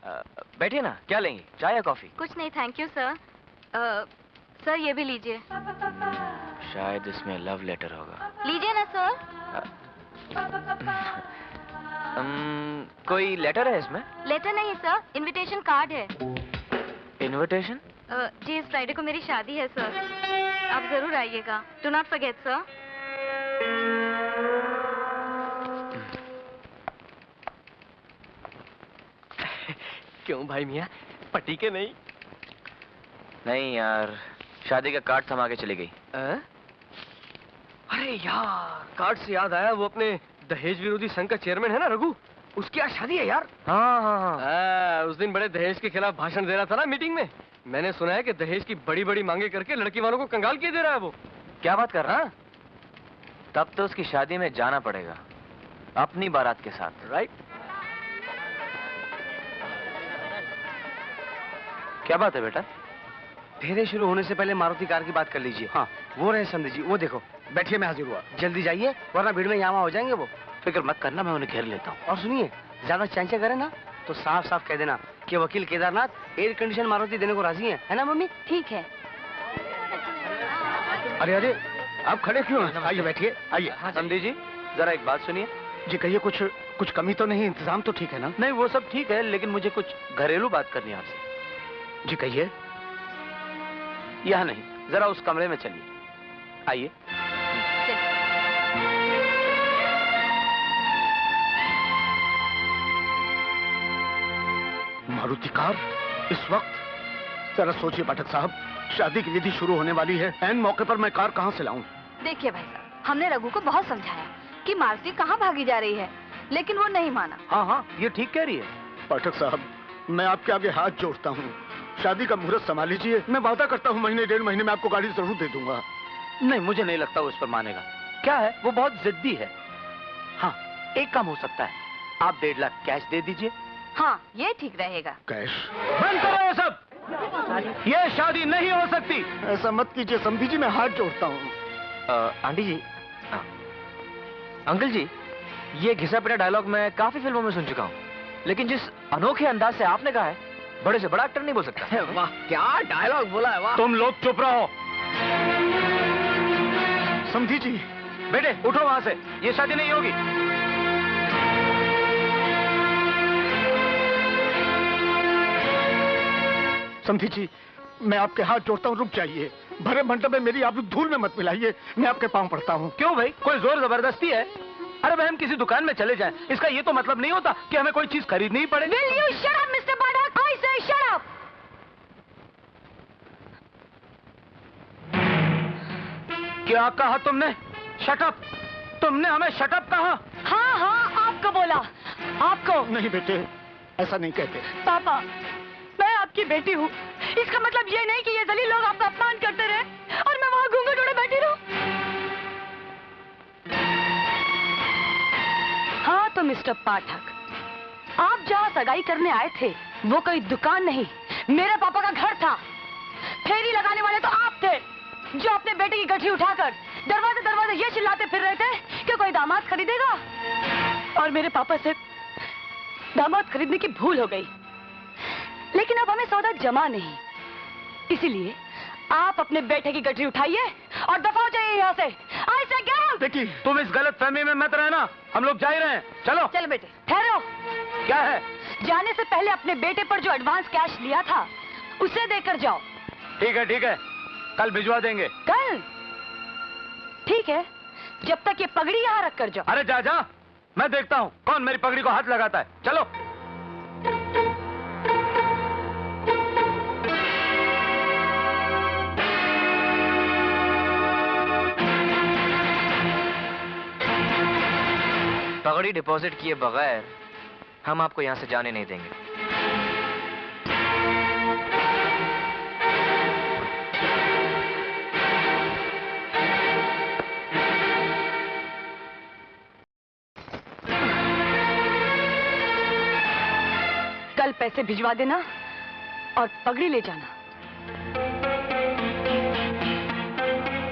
बैठिए ना, क्या लेंगी, चाय या कॉफी? कुछ नहीं, थैंक यू सर। सर ये भी लीजिए। शायद इसमें लव लेटर होगा। लीजिए ना सर। कोई लेटर है इसमें? लेटर नहीं सर, इनविटेशन कार्ड है। इनविटेशन? जी इस फ्राइडे को मेरी शादी है सर, आप जरूर आइएगा। Do not forget sir. क्यों भाई मियाँ, पटी के नहीं? नहीं यार, शादी का कार्ड थमा के चली गई। अरे यार, कार्ड से याद आया, वो अपने दहेज विरोधी संघ का चेयरमैन है ना रघु, उसकी आज शादी है यार। हाँ। उस दिन बड़े दहेज के खिलाफ भाषण दे रहा था ना मीटिंग में। मैंने सुना है कि दहेज की बड़ी बड़ी मांगे करके लड़की वालों को कंगाल किए दे रहा है वो। क्या बात कर रहा है? तब तो उसकी शादी में जाना पड़ेगा, अपनी बारात के साथ। राइट। क्या बात है बेटा? फेरे शुरू होने से पहले मारुति कार की बात कर लीजिए। हाँ, वो रहे संधि जी, वो देखो। बैठिए, मैं हाजिर हुआ। जल्दी जाइए वरना भीड़ में यहाँ हो जाएंगे वो। फिक्र मत करना, मैं उन्हें घेर लेता हूँ। और सुनिए, ज्यादा चैंचा करे ना तो साफ साफ कह देना कि वकील केदारनाथ एयर कंडीशन मारुति देने को राजी है ना मम्मी? ठीक है। अरे अरे, आप खड़े क्यों हैं? आइए बैठिए, आइए। संधि जी, जरा एक बात सुनिए। जी कहिए, कुछ कमी तो नहीं? इंतजाम तो ठीक है ना? नहीं, वो सब ठीक है, लेकिन मुझे कुछ घरेलू बात करनी है आपसे। जी कहिए। यहाँ नहीं, जरा उस कमरे में चलिए। आइए। मारुति कार इस वक्त? जरा सोचिए पाठक साहब, शादी की विधि शुरू होने वाली है, ऐन मौके पर मैं कार कहाँ से लाऊं? देखिए भाई साहब, हमने रघु को बहुत समझाया कि मारुति कहाँ भागी जा रही है, लेकिन वो नहीं माना। हाँ हाँ, ये ठीक कह रही है। पाठक साहब, मैं आपके आगे हाथ जोड़ता हूँ, शादी का मुहूर्त संभाल लीजिए। मैं वादा करता हूँ महीने डेढ़ महीने में आपको गाड़ी जरूर दे दूंगा। नहीं, मुझे नहीं लगता वो इस पर मानेगा। क्या है, वो बहुत जिद्दी है। हाँ, एक काम हो सकता है, आप 1.5 लाख कैश दे दीजिए। हाँ, ये ठीक रहेगा। कैश? बंद करो ये सब, ये शादी नहीं हो सकती। ऐसा मत कीजिए समधी जी, मैं हाथ जोड़ता हूँ। आंटी जी, अंकल जी, ये घिसा पिटा डायलॉग मैं काफी फिल्मों में सुन चुका हूँ, लेकिन जिस अनोखे अंदाज से आपने कहा है, बड़े से बड़ा एक्टर नहीं बोल सकता। वाह, क्या डायलॉग बोला है, वाह। तुम लोग चुप रहो। समधी जी, बेटे उठो वहां से, ये शादी नहीं होगी। समधी जी, मैं आपके हाथ जोड़ता हूँ, रुक जाइए। भरे मंडप में मेरी आप धूल में मत मिलाइए, मैं आपके पांव पड़ता हूँ। क्यों भाई, कोई जोर जबरदस्ती है? अरे भाई, हम किसी दुकान में चले जाएं, इसका ये तो मतलब नहीं होता कि हमें कोई चीज खरीदनी ही पड़े। Will you shut up, Mr. Badak? I say shut up. क्या कहा तुमने? शटअप? तुमने हमें शटअप कहा? हाँ हाँ, आपको बोला, आपको। नहीं बेटे, ऐसा नहीं कहते। पापा, मैं आपकी बेटी हूँ, इसका मतलब ये नहीं कि ये दलील लोग आपका अपमान करते रहे और मैं वहाँ घूंघट ओढ़े बैठी रहूं। हाँ तो मिस्टर पाठक, आप जहाँ सगाई करने आए थे वो कोई दुकान नहीं, मेरे पापा का घर था। फेरी लगाने वाले तो आप थे, जो अपने बेटे की गठरी उठाकर दरवाजे दरवाजे ये चिल्लाते फिर रहे थे कि कोई दामाद खरीदेगा, और मेरे पापा से दामाद खरीदने की भूल हो गई। लेकिन अब हमें सौदा जमा नहीं, इसीलिए आप अपने बेटे की गठरी उठाइए और दफा हो जाइए यहाँ से। आई से गेट आउट। देखिए, तुम इस गलत फहमी में मत रहना, हम लोग जा ही रहे हैं। चलो चलो बेटे, ठहरो। क्या है? जाने से पहले अपने बेटे पर जो एडवांस कैश लिया था उसे देकर जाओ। ठीक है, कल भिजवा देंगे। कल? ठीक है, जब तक ये पगड़ी यहाँ रख कर जाओ। अरे जा, मैं देखता हूँ कौन मेरी पगड़ी को हाथ लगाता है। चलो। पगड़ी डिपॉजिट किए बगैर हम आपको यहां से जाने नहीं देंगे। कल पैसे भिजवा देना और पगड़ी ले जाना।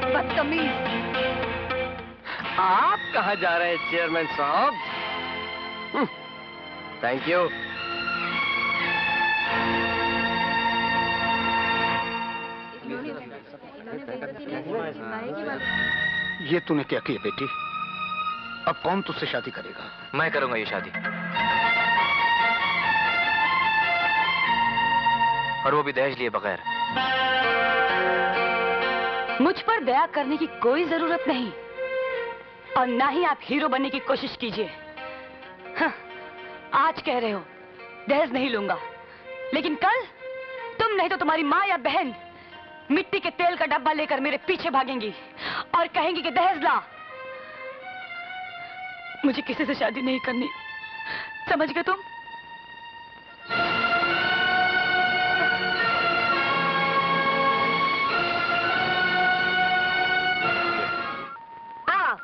बदतमीज। आप कहाँ जा रहे हैं चेयरमैन साहब? Thank you. ये तूने क्या किया बेटी? अब कौन तुझसे शादी करेगा? मैं करूंगा ये शादी, और वो भी दहेज लिए बगैर। मुझ पर दया करने की कोई जरूरत नहीं, और ना ही आप हीरो बनने की कोशिश कीजिए। हाँ, आज कह रहे हो दहेज नहीं लूंगा, लेकिन कल तुम नहीं तो तुम्हारी माँ या बहन मिट्टी के तेल का डब्बा लेकर मेरे पीछे भागेंगी और कहेंगी कि दहेज ला। मुझे किसी से शादी नहीं करनी, समझ गए तुम? आओ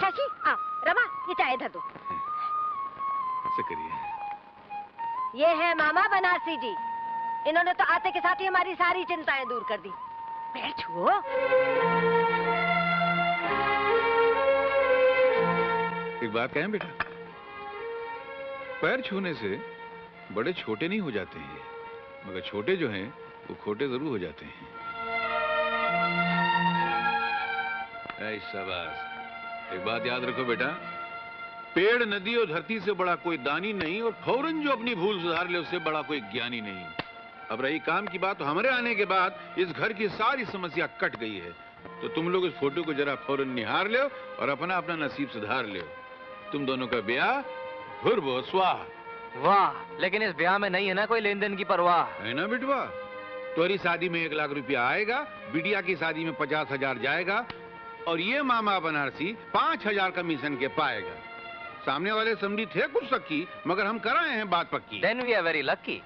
शशि, आओ रमा, ये चाय धर दो। शुक्रिया। ये है मामा बनारसी जी, इन्होंने तो आते के साथ ही हमारी सारी चिंताएं दूर कर दी। पैर छुओ। एक बात कहें बेटा, पैर छूने से बड़े छोटे नहीं हो जाते हैं, मगर छोटे जो हैं वो खोटे जरूर हो जाते हैं। ऐ शाबाश। एक बात याद रखो बेटा, पेड़, नदी और धरती से बड़ा कोई दानी नहीं, और फौरन जो अपनी भूल सुधार ले उससे बड़ा कोई ज्ञानी नहीं। अब रही काम की बात, तो हमारे आने के बाद इस घर की सारी समस्या कट गई है। तो तुम लोग इस फोटो को जरा फौरन निहार लो और अपना अपना नसीब सुधार लो। तुम दोनों का ब्याह भुर्भुव स्वाहा। वाह, लेकिन इस ब्याह में नहीं है ना कोई लेन देन की परवाह? है ना बिटवा? तुम्हारी शादी में 1 लाख रुपया आएगा, बिटिया की शादी में 50,000 जाएगा, और ये मामा बनारसी 5,000 कमीशन के पाएगा। सामने वाले समझी थे कुछ शक्की, मगर हम कराए हैं बात पक्की। Then we are very lucky।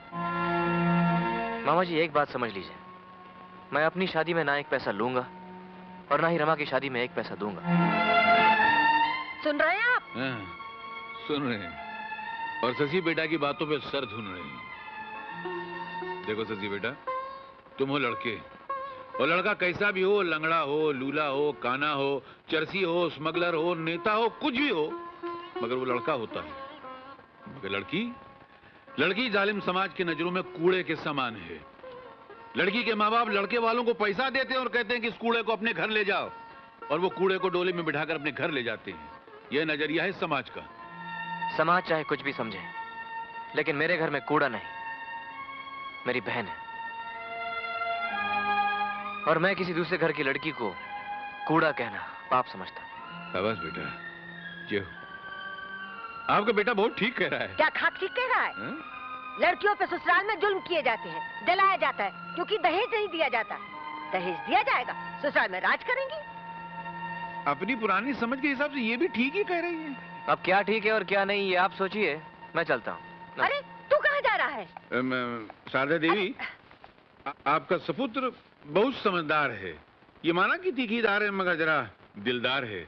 मामा जी एक बात समझ लीजिए, मैं अपनी शादी में ना एक पैसा लूंगा और ना ही रमा की शादी में 1 पैसा दूंगा। सुन रहे हैं आप? हाँ, सुन रहे हैं, और शशि बेटा की बातों पे सर धुन रहे हैं। देखो शशि बेटा, तुम हो लड़के, और लड़का कैसा भी हो, लंगड़ा हो, लूला हो, काना हो, चरसी हो, स्मगलर हो, नेता हो, कुछ भी हो, मगर वो लड़का होता है। मगर लड़की जालिम समाज की नजरों में कूड़े के समान है। लड़की के माँ बाप लड़के वालों को पैसा देते हैं और कहते हैं कि इस कूड़े को अपने घर ले जाओ, और वो कूड़े को डोले में बिठाकर अपने घर ले जाते हैं। यह नजरिया है समाज का। समाज चाहे कुछ भी समझे, लेकिन मेरे घर में कूड़ा नहीं, मेरी बहन है, और मैं किसी दूसरे घर की लड़की को कूड़ा कहना पाप समझता। शाबाश बेटा, जो आपका बेटा बहुत ठीक कह रहा है। क्या खाक ठीक कह रहा है? लड़कियों पे ससुराल में जुल्म किए जाते हैं, जलाया जाता है, क्योंकि दहेज नहीं दिया जाता। दहेज दिया जाएगा, ससुराल में राज करेंगी। अपनी पुरानी समझ के हिसाब से ये भी ठीक ही कह रही है। अब क्या ठीक है और क्या नहीं, ये आप सोचिए, मैं चलता हूँ। अरे तू कहाँ जा रहा है? शारदा देवी, आपका सपुत्र बहुत समझदार है। ये माना कि तीखीदार है, मगर जरा दिलदार है।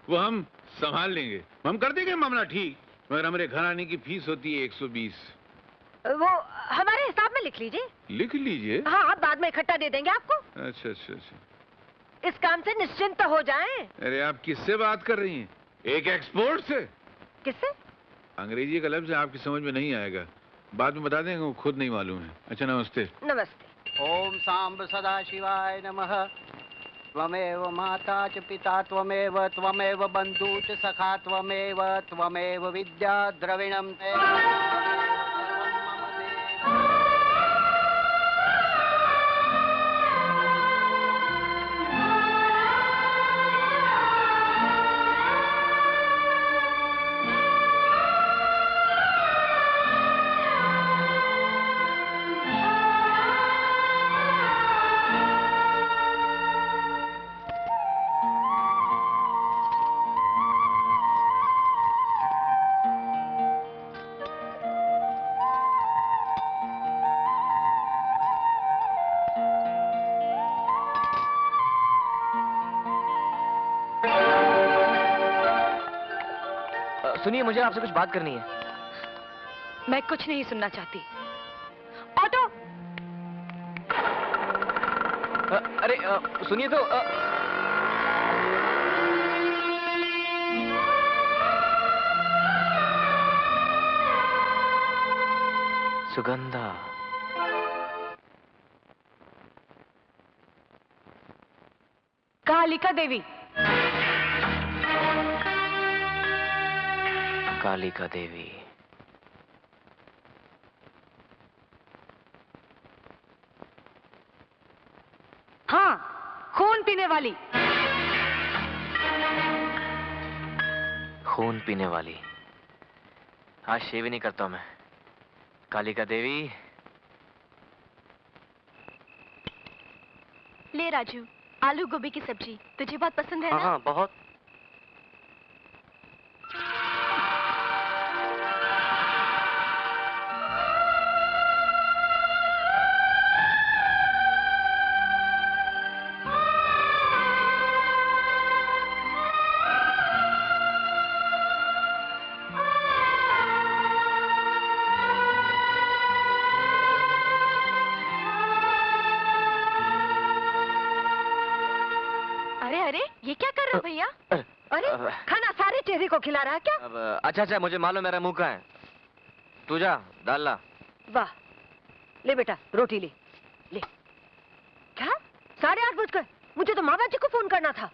वो हम संभाल लेंगे, हम कर देंगे मामला ठीक। मगर हमारे घर आने की फीस होती है 120। वो हमारे हिसाब में लिख लीजिए। लिख लीजिए। हाँ, बाद में इकट्ठा दे देंगे आपको। अच्छा अच्छा अच्छा, इस काम से निश्चिंत हो जाएं। अरे आप किससे बात कर रही हैं? एक एक्सपोर्ट से? किससे? अंग्रेजी का लफ्ज आपकी समझ में नहीं आएगा, बाद में बता देंगे, वो खुद नहीं मालूम है। अच्छा नमस्ते। नमस्ते। ओम सांब सदा शिवाय नमः। त्वमेव माता च पिता त्वमेव बंधु च सखा त्वमेव विद्या द्रविणं ते। सुनिए, मुझे आपसे कुछ बात करनी है। मैं कुछ नहीं सुनना चाहती। ऑटो! अरे सुनिए तो। सुगंधा। कालिका देवी। कालिका देवी। हाँ, खून पीने वाली। खून पीने वाली। आज शेव ही नहीं करता हूं मैं। कालिका देवी। ले राजू, आलू गोभी की सब्जी तुझे बहुत पसंद है हाँ ना? हाँ बहुत। अरे अरे, ये क्या कर रहे हो भैया? अरे खाना सारे चेहरे को खिला रहा है क्या? अब अच्छा अच्छा, मुझे मालूम मेरा मुंह कहाँ है। तू जा डाल ला। वाह, ले बेटा रोटी ले ले। क्या 8:30 बजकर? मुझे तो माँ बाप जी को फोन करना था।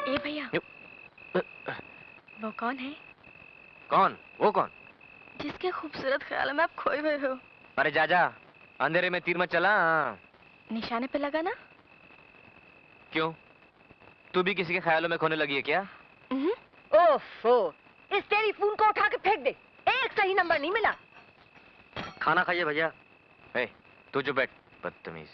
ए भैया, वो कौन है कौन? वो कौन? जिसके खूबसूरत ख्यालों में आप खोए हुए हो? अरे जा जा, अंधेरे में तीर मत चला। हाँ। निशाने पे लगा ना? क्यों, तू भी किसी के ख्यालों में खोने लगी है क्या? ओफो, इस तेरी फोन को उठा के फेंक दे। एक सही नंबर नहीं मिला। खाना खाइए भैया। ए, तू जो बैठ, बदतमीज।